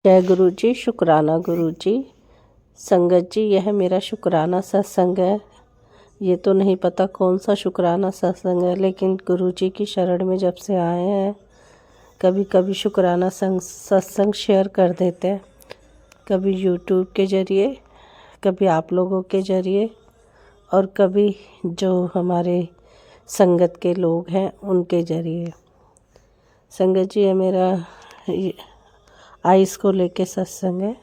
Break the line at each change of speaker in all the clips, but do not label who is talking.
जय गुरु जी। शुक्राना गुरु जी। संगत जी, यह मेरा शुक्राना सत्संग है। ये तो नहीं पता कौन सा शुक्राना सत्संग है, लेकिन गुरु जी की शरण में जब से आए हैं कभी कभी शुक्राना सत्संग शेयर कर देते हैं, कभी यूट्यूब के ज़रिए, कभी आप लोगों के ज़रिए, और कभी जो हमारे संगत के लोग हैं उनके ज़रिए। संगत जी, ये मेरा आइज़ को लेके सत्संग है।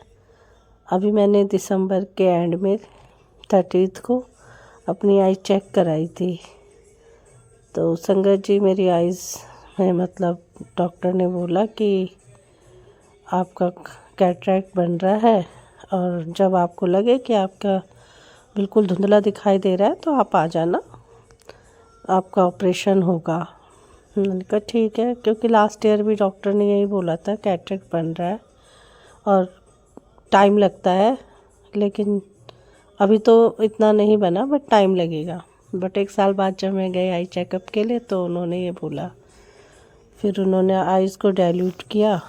अभी मैंने दिसंबर के एंड में 30 को अपनी आई चेक कराई थी। तो संगत जी, मेरी आइज़ में मतलब डॉक्टर ने बोला कि आपका कैटरैक्ट बन रहा है, और जब आपको लगे कि आपका बिल्कुल धुंधला दिखाई दे रहा है तो आप आ जाना, आपका ऑपरेशन होगा। मैंने कहा ठीक है, क्योंकि लास्ट ईयर भी डॉक्टर ने यही बोला था कैटरैक्ट बन रहा है और टाइम लगता है, लेकिन अभी तो इतना नहीं बना, बट टाइम लगेगा। बट 1 साल बाद जब मैं गई आई चेकअप के लिए तो उन्होंने ये बोला। फिर उन्होंने आइज़ को डाइल्यूट किया,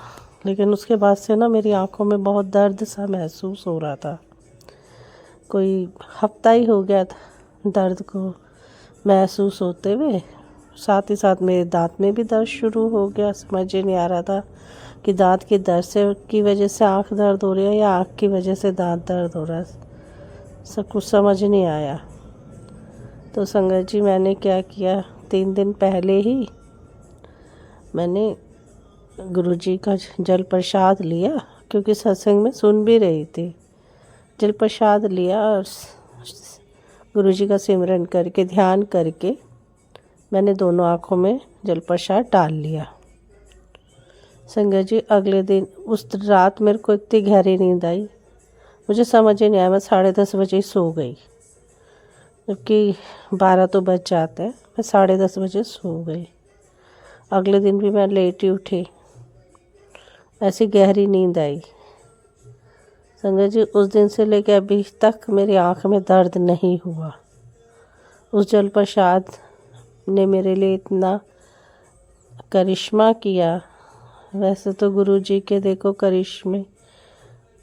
लेकिन उसके बाद से ना मेरी आँखों में बहुत दर्द सा महसूस हो रहा था। कोई हफ्ता ही हो गया था दर्द को महसूस होते हुए। साथ ही साथ मेरे दांत में भी दर्द शुरू हो गया। समझ ही नहीं आ रहा था कि दांत की दर्द से की वजह से आँख दर्द हो रही है या आँख की वजह से दांत दर्द हो रहा है। सब कुछ समझ नहीं आया। तो संगत जी, मैंने क्या किया, 3 दिन पहले ही मैंने गुरुजी का जल प्रसाद लिया, क्योंकि सत्संग में सुन भी रही थी। जल प्रसाद लिया और गुरुजी का सिमरन करके, ध्यान करके मैंने दोनों आँखों में जल प्रसाद डाल लिया। संगत जी, अगले दिन उस रात मेरे को इतनी गहरी नींद आई, मुझे समझ ही नहीं आया। मैं 10:30 बजे सो गई, जबकि 12 तो बज जाते हैं। मैं 10:30 बजे सो गई। अगले दिन भी मैं लेट ही उठी, ऐसी गहरी नींद आई। संगत जी, उस दिन से लेकर अभी तक मेरी आँख में दर्द नहीं हुआ। उस जल प्रसाद ने मेरे लिए इतना करिश्मा किया। वैसे तो गुरुजी के देखो करिश्मे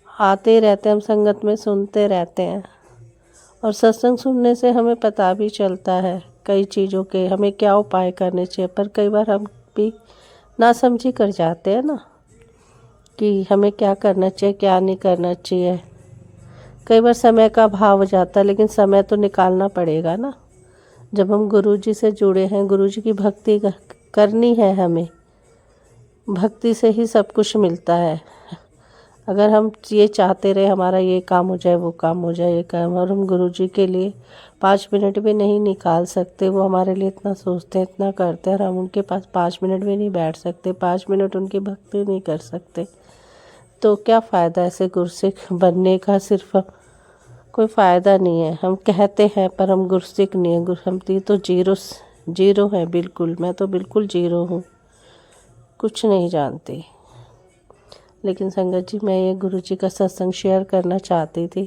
आते ही रहते हैं, हम संगत में सुनते रहते हैं, और सत्संग सुनने से हमें पता भी चलता है कई चीज़ों के, हमें क्या उपाय करने चाहिए। पर कई बार हम भी नासमझी कर जाते हैं ना, कि हमें क्या करना चाहिए, क्या नहीं करना चाहिए। कई बार समय का अभाव हो जाता है, लेकिन समय तो निकालना पड़ेगा ना। जब हम गुरुजी से जुड़े हैं, गुरुजी की भक्ति करनी है, हमें भक्ति से ही सब कुछ मिलता है। अगर हम ये चाहते रहे हमारा ये काम हो जाए, वो काम हो जाए, ये काम, और हम गुरुजी के लिए 5 मिनट भी नहीं निकाल सकते, वो हमारे लिए इतना सोचते हैं, इतना करते हैं, और हम उनके पास 5 मिनट भी नहीं बैठ सकते, 5 मिनट उनकी भक्ति नहीं कर सकते, तो क्या फ़ायदा ऐसे गुरसिख बनने का। सिर्फ कोई फ़ायदा नहीं है। हम कहते हैं पर हम गुरसिख नहीं हैं। हम तो जीरो हैं बिल्कुल। मैं तो बिल्कुल जीरो हूँ, कुछ नहीं जानती। लेकिन संगत जी, मैं ये गुरुजी का सत्संग शेयर करना चाहती थी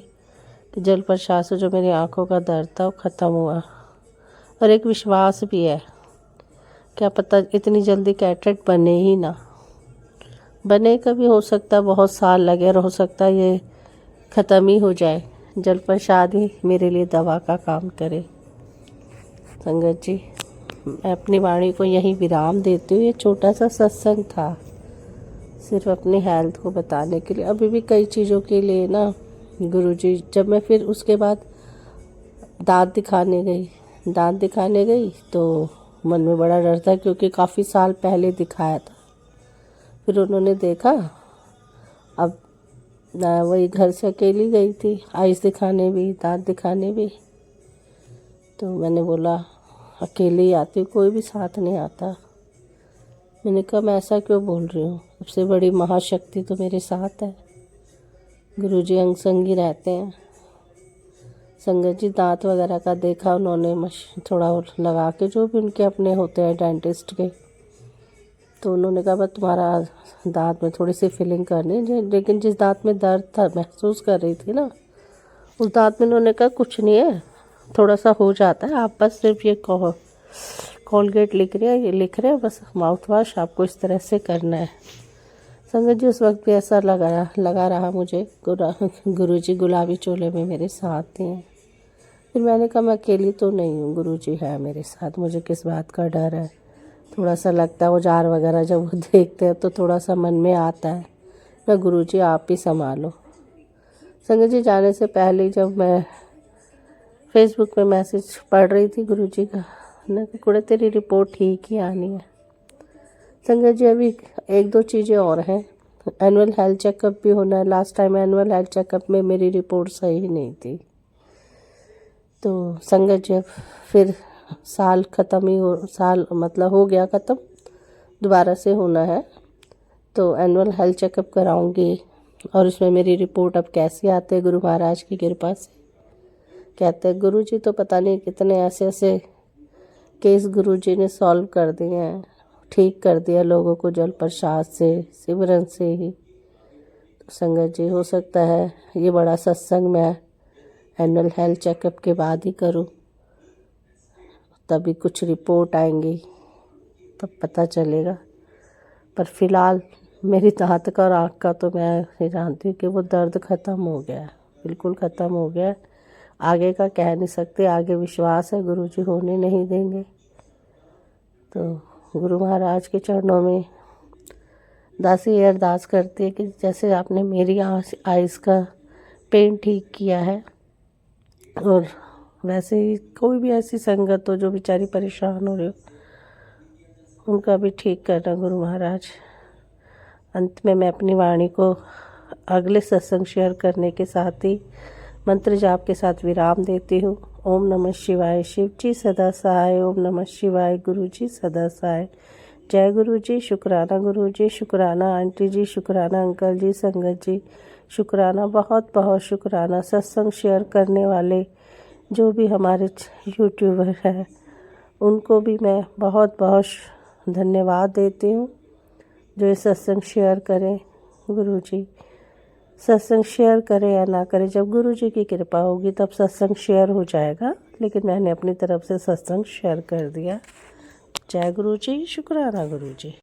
कि जल प्रसाद से जो मेरी आँखों का दर्द था वो ख़त्म हुआ। और एक विश्वास भी है, क्या पता इतनी जल्दी कैटरेक्ट बने ही ना, बने कभी, हो सकता है बहुत साल लगे, और हो सकता है ये ख़त्म ही हो जाए। जल प्रसाद ही मेरे लिए दवा का काम करे। संगत जी, मैं अपनी वाणी को यहीं विराम देती हूँ। ये छोटा सा सत्संग था, सिर्फ अपनी हेल्थ को बताने के लिए। अभी भी कई चीज़ों के लिए ना गुरुजी, जब मैं फिर उसके बाद दांत दिखाने गई तो मन में बड़ा डर था, क्योंकि काफ़ी साल पहले दिखाया था। फिर उन्होंने देखा, अब ना वही घर से अकेली गई थी, आइज़ दिखाने भी, दांत दिखाने भी। तो मैंने बोला अकेले ही आती हूँ, कोई भी साथ नहीं आता। मैंने कहा मैं ऐसा क्यों बोल रही हूँ, सबसे बड़ी महाशक्ति तो मेरे साथ है। गुरुजी अंग संगी रहते हैं। संगत जी, दांत वगैरह का देखा उन्होंने, थोड़ा लगा के, जो भी उनके अपने होते हैं डेंटिस्ट के, तो उन्होंने कहा बस तुम्हारा दांत में थोड़ी सी फिलिंग करनी है। लेकिन जिस दांत में दर्द था, महसूस कर रही थी ना, उस दांत में उन्होंने कहा कुछ नहीं है, थोड़ा सा हो जाता है, आप बस सिर्फ ये कोलगेट लिख रहे हैं, बस माउथ वॉश आपको इस तरह से करना है। संगत जी, उस वक्त भी ऐसा लगा रहा मुझे गुरुजी गुलाबी चोले में मेरे साथ थे। फिर मैंने कहा मैं अकेली तो नहीं हूँ, गुरुजी है मेरे साथ, मुझे किस बात का डर है। थोड़ा सा लगता है औजार वगैरह जब वो देखते हैं तो थोड़ा सा मन में आता है ना, गुरुजी आप ही संभालो। संगत जी, जाने से पहले जब मैं फेसबुक पे मैसेज पढ़ रही थी गुरुजी का, ना कुड़े तेरी रिपोर्ट ठीक ही आनी है। संगत जी, अभी एक दो चीज़ें और हैं। एनुअल हेल्थ चेकअप भी होना है। Last time annual health checkup में मेरी रिपोर्ट सही नहीं थी। तो संगत जी, अब फिर साल मतलब हो गया ख़त्म, दोबारा से होना है। तो एनुअल हेल्थ चेकअप कराऊंगी और उसमें मेरी रिपोर्ट अब कैसी आती है, गुरु महाराज की कृपा से। कहते हैं गुरुजी तो पता नहीं कितने ऐसे ऐसे केस गुरुजी ने सॉल्व कर दिए हैं, ठीक कर दिया लोगों को जल प्रसाद से, सिमरन से ही। तो संगत जी, हो सकता है ये बड़ा सत्संग मैं एनुअल हेल्थ चेकअप के बाद ही करूं, तभी कुछ रिपोर्ट आएंगी तब पता चलेगा। पर फिलहाल मेरी दांत का और आँख का तो मैं जानती हूँ कि वो दर्द ख़त्म हो गया है, बिल्कुल ख़त्म हो गया है। आगे का कह नहीं सकते, आगे विश्वास है गुरुजी होने नहीं देंगे। तो गुरु महाराज के चरणों में दासी ये अरदास करती है कि जैसे आपने मेरी आइज़ का पेन ठीक किया है, और वैसे ही कोई भी ऐसी संगत हो जो बेचारी परेशान हो रही हो, उनका भी ठीक करना गुरु महाराज। अंत में मैं अपनी वाणी को अगले सत्संग शेयर करने के साथ ही मंत्र जाप के साथ विराम देती हूँ। ओम नमः शिवाय। शिव जी सदा सहाय। ओम नमः शिवाय। गुरु जी सदा सहाय। जय गुरु जी। शुक्राना गुरु जी, शुक्राना आंटी जी, शुक्राना अंकल जी, संगत जी, शुक्राना, बहुत बहुत शुक्राना। सत्संग शेयर करने वाले जो भी हमारे यूट्यूबर हैं उनको भी मैं बहुत बहुत धन्यवाद देती हूँ जो ये सत्संग शेयर करें। गुरुजी सत्संग शेयर करें या ना करें, जब गुरुजी की कृपा होगी तब सत्संग शेयर हो जाएगा, लेकिन मैंने अपनी तरफ से सत्संग शेयर कर दिया। जय गुरुजी। शुक्राना गुरुजी।